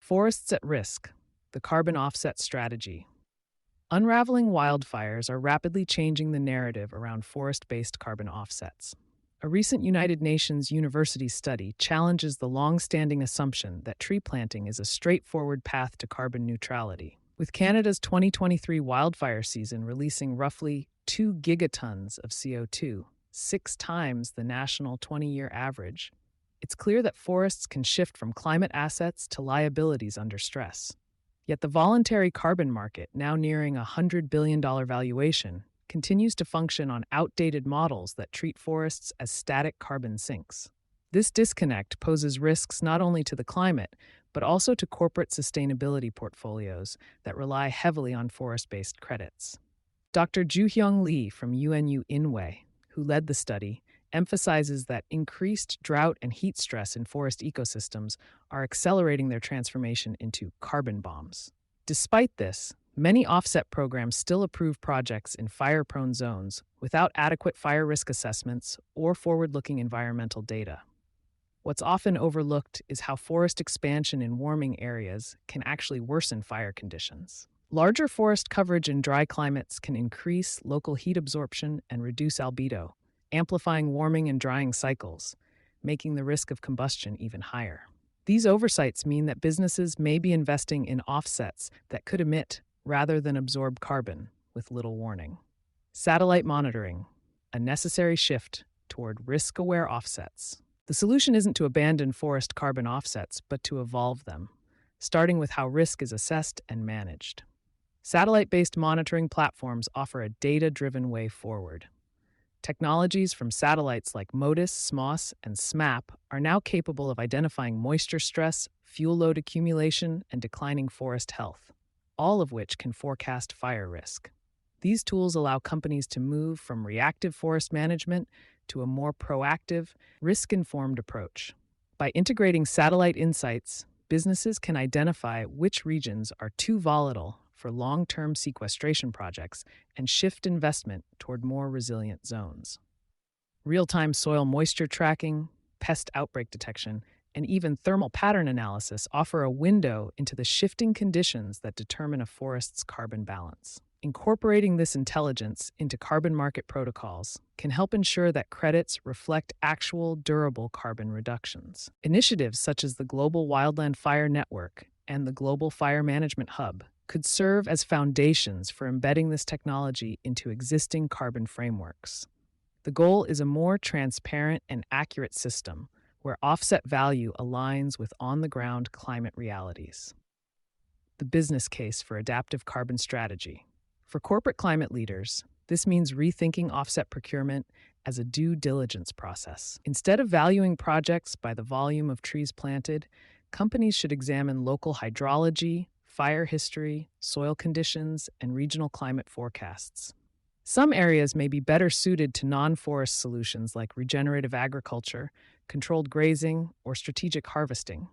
Forests at Risk, the Carbon Offset Strategy. Unraveling wildfires are rapidly changing the narrative around forest-based carbon offsets. A recent United Nations university study challenges the long-standing assumption that tree planting is a straightforward path to carbon neutrality. With Canada's 2023 wildfire season releasing roughly 2 gigatons of CO2, 6 times the national 20-year average, it's clear that forests can shift from climate assets to liabilities under stress. Yet the voluntary carbon market, now nearing a $100 billion valuation, continues to function on outdated models that treat forests as static carbon sinks. This disconnect poses risks not only to the climate, but also to corporate sustainability portfolios that rely heavily on forest-based credits. Dr. Joo-hyung Lee from UNU Inwe, who led the study, emphasizes that increased drought and heat stress in forest ecosystems are accelerating their transformation into carbon bombs. Despite this, many offset programs still approve projects in fire-prone zones without adequate fire risk assessments or forward-looking environmental data. What's often overlooked is how forest expansion in warming areas can actually worsen fire conditions. Larger forest coverage in dry climates can increase local heat absorption and reduce albedo, amplifying warming and drying cycles, making the risk of combustion even higher. These oversights mean that businesses may be investing in offsets that could emit rather than absorb carbon with little warning. Satellite monitoring, a necessary shift toward risk-aware offsets. The solution isn't to abandon forest carbon offsets, but to evolve them, starting with how risk is assessed and managed. Satellite-based monitoring platforms offer a data-driven way forward. Technologies from satellites like MODIS, SMOS, and SMAP are now capable of identifying moisture stress, fuel load accumulation, and declining forest health, all of which can forecast fire risk. These tools allow companies to move from reactive forest management to a more proactive, risk-informed approach. By integrating satellite insights, businesses can identify which regions are too volatile for long-term sequestration projects and shift investment toward more resilient zones. Real-time soil moisture tracking, pest outbreak detection, and even thermal pattern analysis offer a window into the shifting conditions that determine a forest's carbon balance. Incorporating this intelligence into carbon market protocols can help ensure that credits reflect actual durable carbon reductions. Initiatives such as the Global Wildland Fire Network and the Global Fire Management Hub could serve as foundations for embedding this technology into existing carbon frameworks. The goal is a more transparent and accurate system where offset value aligns with on-the-ground climate realities. The business case for adaptive carbon strategy. For corporate climate leaders, this means rethinking offset procurement as a due diligence process. Instead of valuing projects by the volume of trees planted, companies should examine local hydrology, fire history, soil conditions, and regional climate forecasts. Some areas may be better suited to non-forest solutions like regenerative agriculture, controlled grazing, or strategic harvesting,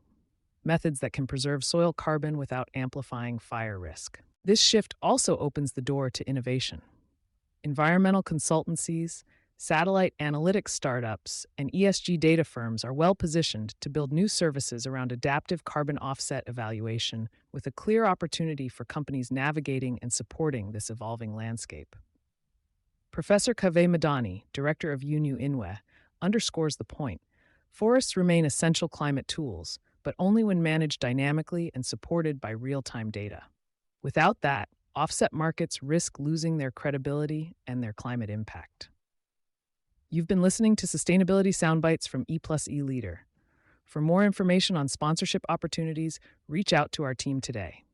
methods that can preserve soil carbon without amplifying fire risk. This shift also opens the door to innovation. Environmental consultancies, satellite analytics startups, and ESG data firms are well positioned to build new services around adaptive carbon offset evaluation with a clear opportunity for companies navigating and supporting this evolving landscape. Professor Kaveh Madani, director of UNU Inwe, underscores the point. Forests remain essential climate tools, but only when managed dynamically and supported by real-time data. Without that, offset markets risk losing their credibility and their climate impact. You've been listening to Sustainability Soundbites from E+E Leader. For more information on sponsorship opportunities, reach out to our team today.